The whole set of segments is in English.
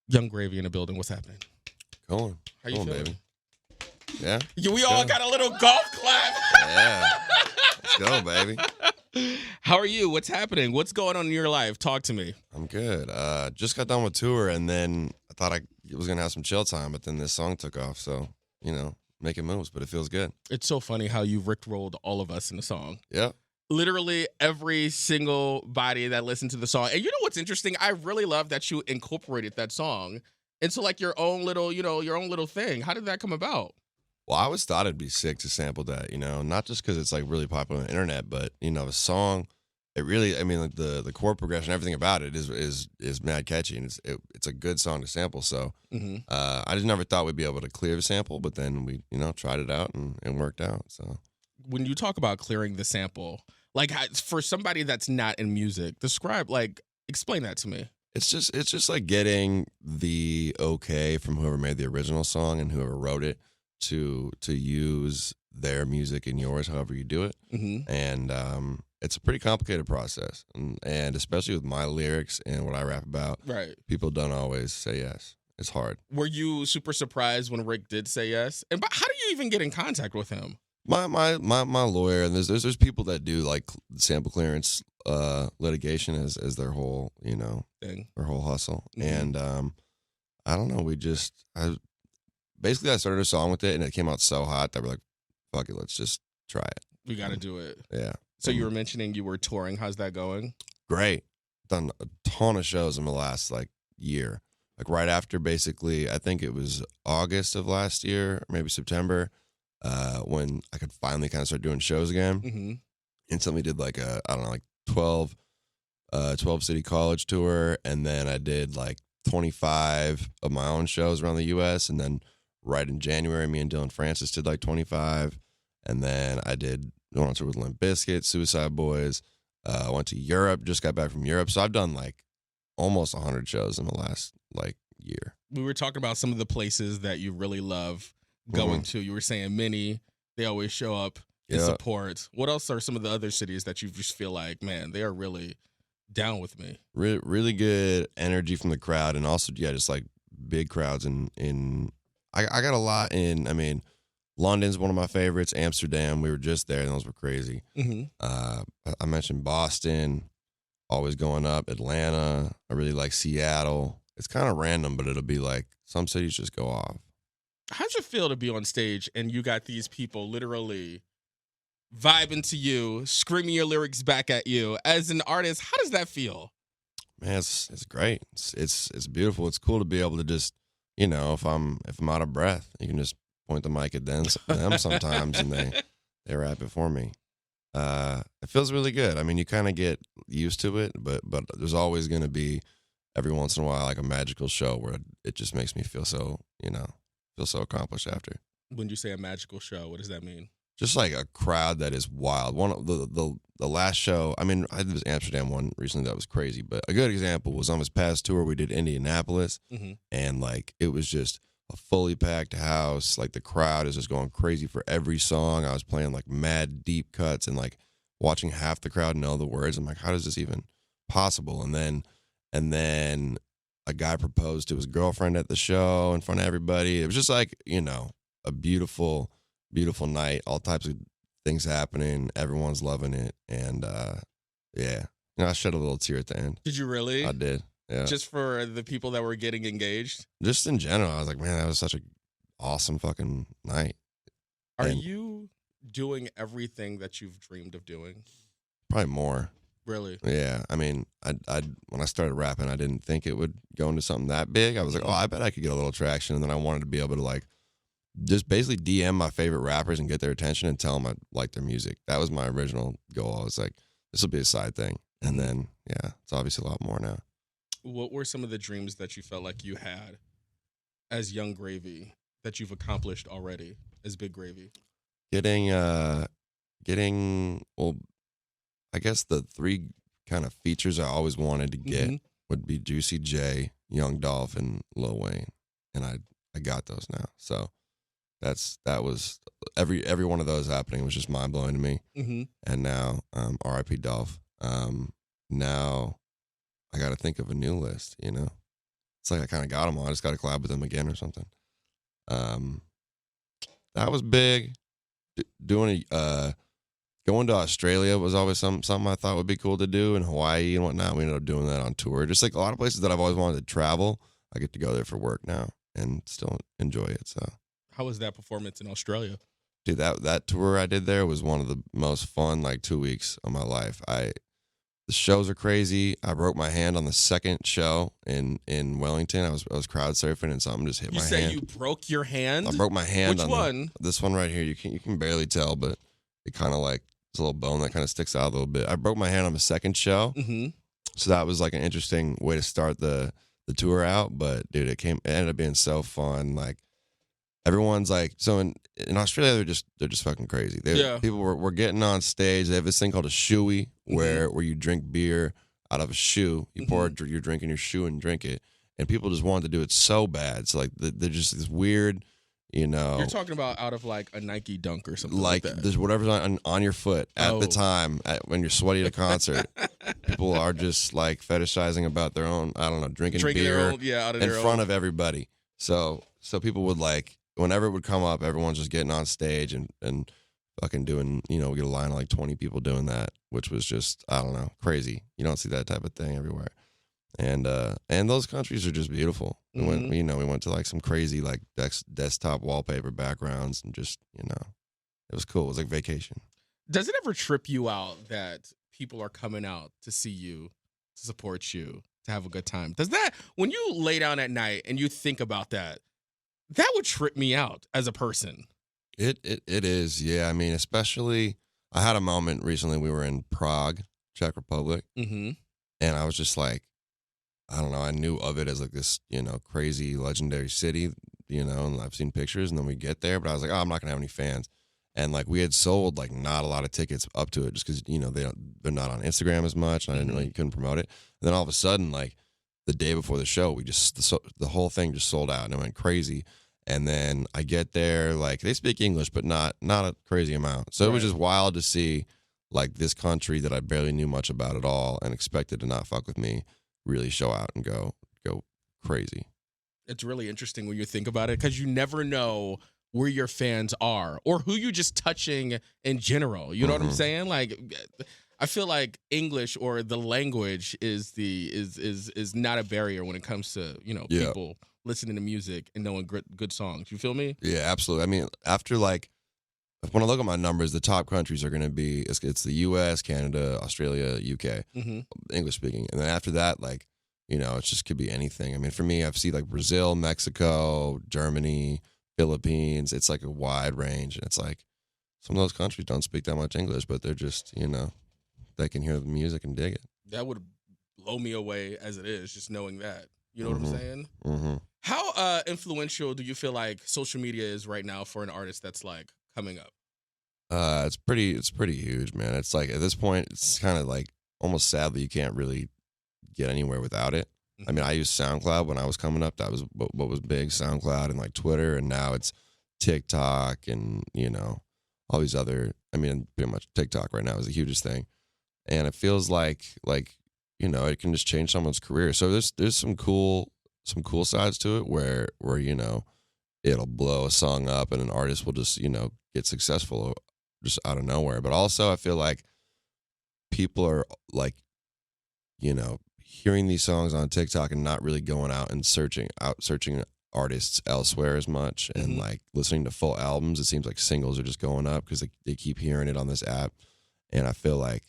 Young Gravy in the building. What's happening? Going. How you feeling? Baby. Yeah. We all got a little golf clap. Yeah. Let's go, baby. How are you? What's happening? What's going on in your life? Talk to me. I'm good. Just got done with tour, and then I thought I was going to have some chill time, but then this song took off, so, making moves, but it feels good. It's so funny how you rickrolled all of us in the song. Yeah. Literally every single body that listened to the song. And you know what's interesting? I really love that you incorporated that song into like your own little, your own little thing. How did that come about? Well, I always thought it'd be sick to sample that, not just because it's like really popular on the internet, but, a song, it really, like the chord progression, everything about it is mad catchy, and it's a good song to sample. So I just never thought we'd be able to clear the sample, but then we, tried it out and worked out. So when you talk about clearing the sample, like for somebody that's not in music, explain that to me. It's just like getting the okay from whoever made the original song and whoever wrote it to use their music in yours, however you do it. Mm-hmm. And it's a pretty complicated process, and especially with my lyrics and what I rap about, right? People don't always say yes. It's hard. Were you super surprised when Rick did say yes? And how do you even get in contact with him? My lawyer, and there's people that do like sample clearance litigation as their whole thing, their whole hustle. Mm-hmm. And I don't know. I started a song with it, and it came out so hot that we're like, fuck it, let's just try it. We got to do it. Yeah. So you were mentioning you were touring. How's that going? Great. Done a ton of shows in the last year. Like right after, basically, I think it was August of last year, maybe September, when I could finally kind of start doing shows again. Mm-hmm. Instantly did 12 city college tour, and then I did 25 of my own shows around the U.S. And then right in January, me and Dylan Francis did 25, and then I went on tour with Limp Bizkit, Suicide Boys. I went to Europe, just got back from Europe, so I've done almost 100 shows in the last year. We were talking about some of the places that you really love going to. You were saying many, they always show up and support. What else are some of the other cities that you just feel like, man, they are really down with me? Really good energy from the crowd, and also just big crowds in I got a lot in. London's one of my favorites. Amsterdam, we were just there, and those were crazy. Mm-hmm. I mentioned Boston, always going up. Atlanta, I really like Seattle. It's kind of random, but it'll be some cities just go off. How'd you feel to be on stage and you got these people literally vibing to you, screaming your lyrics back at you? As an artist, how does that feel? Man, it's great. It's beautiful. It's cool to be able to just, if I'm out of breath, you can just point the mic at them sometimes, and they rap it for me. It feels really good. You kind of get used to it, but there's always going to be every once in a while a magical show where it just makes me feel so accomplished after. When you say a magical show, what does that mean? Just a crowd that is wild. One of the last show, I did this Amsterdam one recently that was crazy, but a good example was on this past tour we did Indianapolis, mm-hmm. and it was just a fully packed house. The crowd is just going crazy for every song. I was playing mad deep cuts and watching half the crowd know the words. I'm like, how is this even possible? And then a guy proposed to his girlfriend at the show in front of everybody. It was just a beautiful, beautiful night. All types of things happening. Everyone's loving it. And yeah, I shed a little tear at the end. Did you really? I did. Yeah. Just for the people that were getting engaged? Just in general, I was like, man, that was such an awesome fucking night. Are you doing everything that you've dreamed of doing? Probably more. Really? Yeah. I when I started rapping, I didn't think it would go into something that big. I was like, oh, I bet I could get a little traction. And then I wanted to be able to just basically DM my favorite rappers and get their attention and tell them I like their music. That was my original goal. I was like, this will be a side thing. And then, yeah, it's obviously a lot more now. What were some of the dreams that you felt like you had as Young Gravy that you've accomplished already as Big Gravy? Getting, well, I guess the three kind of features I always wanted to get would be Juicy J, Young Dolph, and Lil Wayne. And I got those now. So that was every one of those happening was just mind blowing to me. Mm-hmm. And now, R.I.P. Dolph. Now I got to think of a new list, it's like I kind of got them all. I just got to collab with them again or something. That was big. Doing going to Australia was always something I thought would be cool to do, and Hawaii and whatnot. We ended up doing that on tour. Just like a lot of places that I've always wanted to travel, I get to go there for work now and still enjoy it. So, how was that performance in Australia? Dude, that tour I did there was one of the most fun 2 weeks of my life. The shows are crazy. I broke my hand on the second show in Wellington. I was crowd surfing and something just hit my hand. You say you broke your hand? I broke my hand. Which one? This one right here. You can barely tell, but it kind of it's a little bone that kind of sticks out a little bit. I broke my hand on the second show, so that was an interesting way to start the tour out. But dude, it ended up being so fun. Everyone's so in Australia they're just fucking crazy. People were getting on stage. They have this thing called a shoey where you drink beer out of a shoe. You pour your drink in your shoe and drink it. And people just wanted to do it so bad. So they're just this weird, You're talking about out of a Nike Dunk or something like that. There's whatever's on your foot at the time when you're sweaty at a concert. People are just fetishizing about their own, I don't know, drinking beer in front of everybody. So people would whenever it would come up, everyone's just getting on stage and fucking doing, we get a line of 20 people doing that, which was just, I don't know, crazy. You don't see that type of thing everywhere. And those countries are just beautiful. We went, we went to some crazy desktop wallpaper backgrounds and just, it was cool. It was like vacation. Does it ever trip you out that people are coming out to see you, to support you, to have a good time? Does that, when you lay down at night and you think about that would trip me out as a person? It is, yeah. I mean, especially, I had a moment recently. We were in Prague, Czech Republic, and I was just I don't know. I knew of it as this, crazy legendary city, and I've seen pictures. And then we get there, but I was like, oh, I'm not gonna have any fans. And we had sold not a lot of tickets up to it just because they're not on Instagram as much. And I didn't really couldn't promote it. And then all of a sudden, the day before the show, the whole thing just sold out and it went crazy. And then I get there, they speak English, but not a crazy amount. So It was just wild to see this country that I barely knew much about at all and expected to not fuck with me really show out and go crazy. It's really interesting when you think about it because you never know where your fans are or who you're just touching in general. You know what I'm saying? I feel like English or the language is not a barrier when it comes to, people listening to music and knowing good songs. You feel me? Yeah, absolutely. I mean, after when I look at my numbers, the top countries are going to be, it's the U.S., Canada, Australia, UK, English speaking. And then after that, it just could be anything. I mean, for me, I've seen Brazil, Mexico, Germany, Philippines. It's a wide range. And it's some of those countries don't speak that much English, but they're just, they can hear the music and dig it. That would blow me away as it is, just knowing that. You know what I'm saying? How influential do you feel like social media is right now for an artist that's coming up? It's pretty huge, man. It's at this point, it's kind of almost sad that you can't really get anywhere without it. I mean, I used SoundCloud when I was coming up. That was what was big, SoundCloud and Twitter, and now it's TikTok and all these other. I mean, pretty much TikTok right now is the hugest thing, and it feels like it can just change someone's career. So there's some cool sides to it where it'll blow a song up and an artist will just get successful just out of nowhere. But also I feel like people are hearing these songs on TikTok and not really going out and searching artists elsewhere as much and listening to full albums. It seems like singles are just going up because they keep hearing it on this app. And I feel I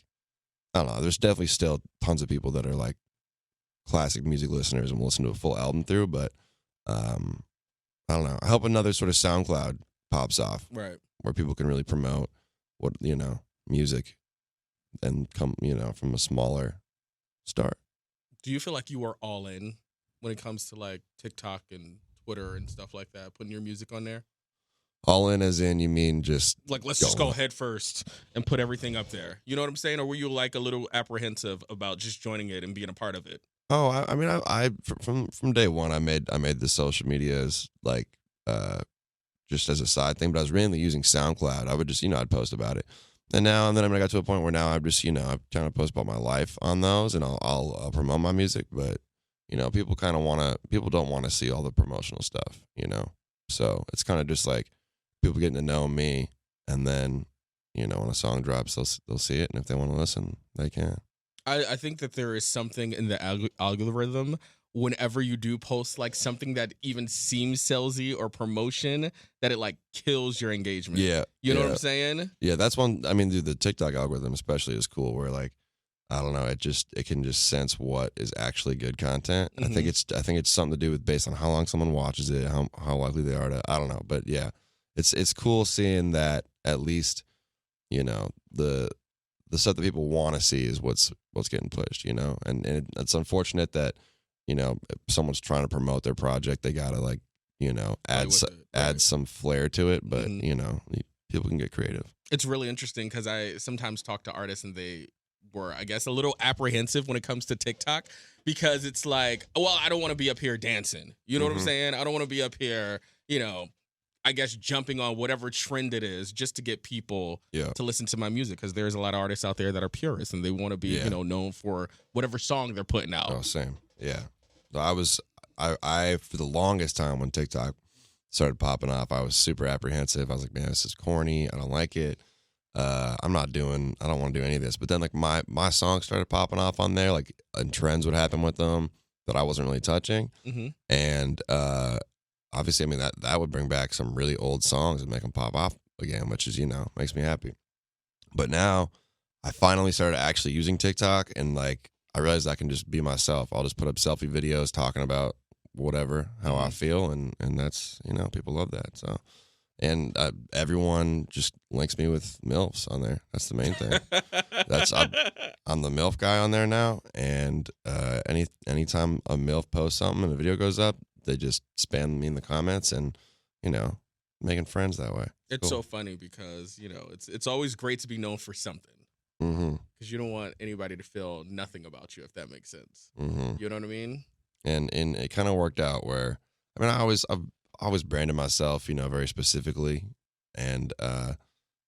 don't know, there's definitely still tons of people that are classic music listeners and will listen to a full album through, but I don't know. I hope another sort of SoundCloud pops off, right, where people can really promote what music and come from a smaller start. Do you feel like you are all in when it comes to TikTok and Twitter and stuff like that, putting your music on there? All in as in, you mean just let's just go head first and put everything up there. You know what I'm saying? Or were you a little apprehensive about just joining it and being a part of it? Oh, I mean, I from day one, I made the social media as just as a side thing, but I was mainly using SoundCloud. I would just I'd post about it, and then I got to a point where now I'm just I kind of post about my life on those, and I'll promote my music, but you know, people don't want to see all the promotional stuff, you know. So it's kind of just like people getting to know me, and then, you know, when a song drops, they'll see it, and if they want to listen, they can. I think that there is something in the algorithm whenever you do post like something that even seems salesy or promotion, that it like kills your engagement. Yeah. You know what I'm saying? Yeah, that's one. I mean, dude, the TikTok algorithm especially is cool, where like, I don't know, it can just sense what is actually good content. I think it's something to do with based on how long someone watches it, how likely they are to, I don't know, but yeah, it's cool seeing that at least, you know, the stuff that people want to see is what's getting pushed, you know, and it's unfortunate that, you know, if someone's trying to promote their project, they gotta, like, you know, add some flair to it, but you know, people can get creative. It's really interesting because I sometimes talk to artists and they were, I guess, a little apprehensive when it comes to TikTok, because it's like, well, I don't want to be up here dancing. You know what I'm saying? I don't want to be up here, you know, I guess jumping on whatever trend it is just to get people to listen to my music, because there's a lot of artists out there that are purists and they want to be, you know, known for whatever song they're putting out. Oh, same. Yeah. So I for the longest time when TikTok started popping off, I was super apprehensive. I was like, man, this is corny. I don't like it. I don't want to do any of this. But then like my songs started popping off on there, like, and trends would happen with them that I wasn't really touching. And obviously, I mean, that would bring back some really old songs and make them pop off again, which is, you know, makes me happy. But now I finally started actually using TikTok, and like, I realized I can just be myself. I'll just put up selfie videos talking about whatever, how I feel. And that's, you know, people love that. So, and everyone just links me with MILFs on there. That's the main thing. I'm the MILF guy on there now. And anytime a MILF posts something and a video goes up, they just spam me in the comments, and, you know, making friends that way. It's so funny because, you know, it's always great to be known for something. Because you don't want anybody to feel nothing about you, if that makes sense. You know what I mean? And it kind of worked out where, I mean, I've always branded myself, you know, very specifically, and the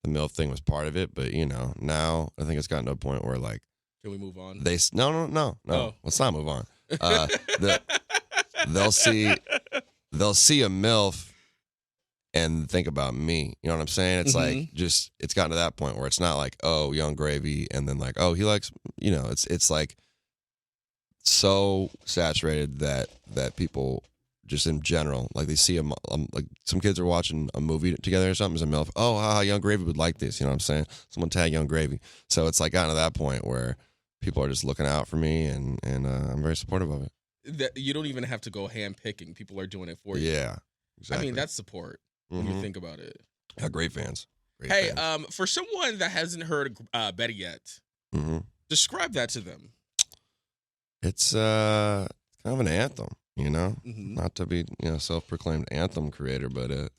MILF thing was part of it. But, you know, now I think it's gotten to a point where, like, can we move on? No. Oh. Let's not move on. They'll see a MILF and think about me. You know what I'm saying? It's like, just, it's gotten to that point where it's not like, oh, Young Gravy, and then like, oh, he likes, you know, it's like so saturated that people just in general, like, they see like some kids are watching a movie together or something, as a MILF, oh, haha, Young Gravy would like this, you know what I'm saying? Someone tag Young Gravy. So it's like gotten to that point where people are just looking out for me, and I'm very supportive of it. That you don't even have to go hand picking. People are doing it for you. Yeah, exactly. I mean, that's support when you think about it. Yeah, great fans. Hey, for someone that hasn't heard Betty yet, describe that to them. It's kind of an anthem, you know, not to be, you know, self-proclaimed anthem creator, but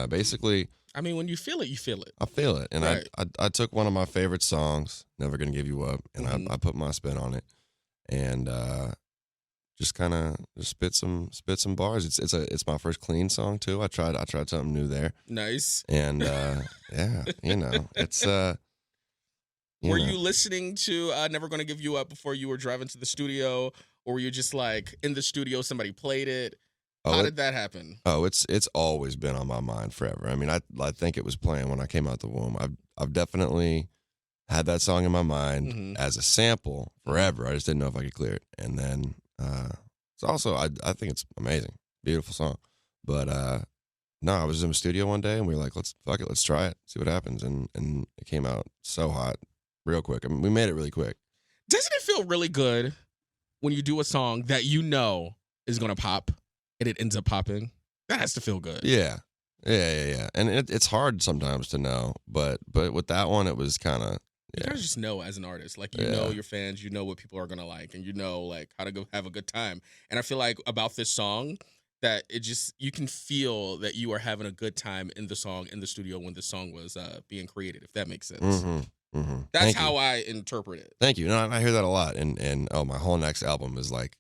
basically, I mean, when you feel it, you feel it. I feel it, and right. I took one of my favorite songs, "Never Gonna Give You Up," and I put my spin on it, and just kind of spit some bars. It's my first clean song too. I tried something new there. Nice. And yeah, you know, it's Were you listening to Never Gonna Give You Up before you were driving to the studio, or were you just like in the studio, somebody played it? How did that happen? Oh, it's always been on my mind forever. I mean, I think it was playing when I came out the womb. I've definitely had that song in my mind as a sample forever. I just didn't know if I could clear it. And then it's also, I think it's amazing, beautiful song. But no, I was in the studio one day and we were like, let's try it, see what happens. And it came out so hot, real quick. I mean, we made it really quick. Doesn't it feel really good when you do a song that you know is gonna pop and it ends up popping? That has to feel good. Yeah. And it's hard sometimes to know, but with that one, it was kind of. You gotta just know as an artist, like, you know your fans, you know what people are gonna like, and you know, like, how to go have a good time. And I feel like about this song that it just, you can feel that you are having a good time in the song, in the studio, when the song was being created, if that makes sense. That's how I interpret it. Thank you. No, I hear that a lot, and my whole next album is like,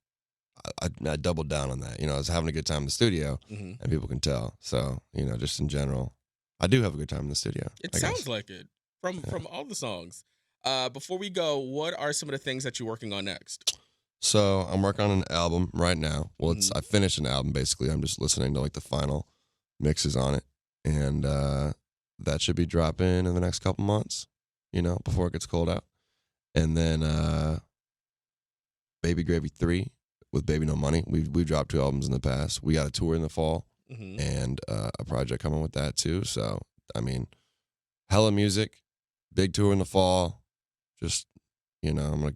I doubled down on that. You know, I was having a good time in the studio, and people can tell. So, you know, just in general, I do have a good time in the studio. It sounds like it. From all the songs. Before we go, what are some of the things that you're working on next? So I'm working on an album right now. Well, Mhm. I finished an album basically. I'm just listening to like the final mixes on it, and that should be dropping in the next couple months. Before it gets cold out, and then Baby Gravy 3 with Baby No Money. We've dropped 2 albums in the past. We got a tour in the fall, and a project coming with that too. So I mean, hella music, big tour in the fall. Just I'm gonna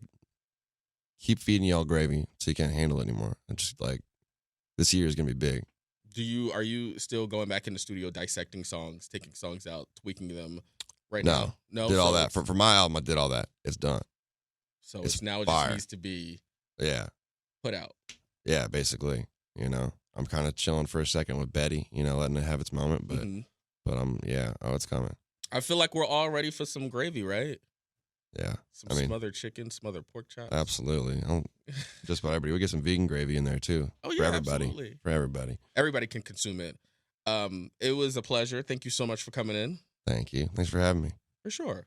keep feeding y'all gravy so you can't handle it anymore. And just like this year is gonna be big. Are you still going back in the studio dissecting songs, taking songs out, tweaking them right No, now? No, did all so that for my album. I did all that. It's done. So It's it's now it fire. just needs to be Yeah, put out. yeah. Basically, I'm kind of chilling for a second with Betty. Letting it have its moment. But Mhm. Oh, it's coming. I feel like we're all ready for some gravy, right? Yeah, Some smothered chicken, smothered pork chops. absolutely. Just about everybody. We get some vegan gravy in there too. Oh yeah, for everybody. absolutely. For everybody. Everybody can consume it. It was a pleasure. Thank you so much for coming in. Thank you. Thanks for having me. For sure.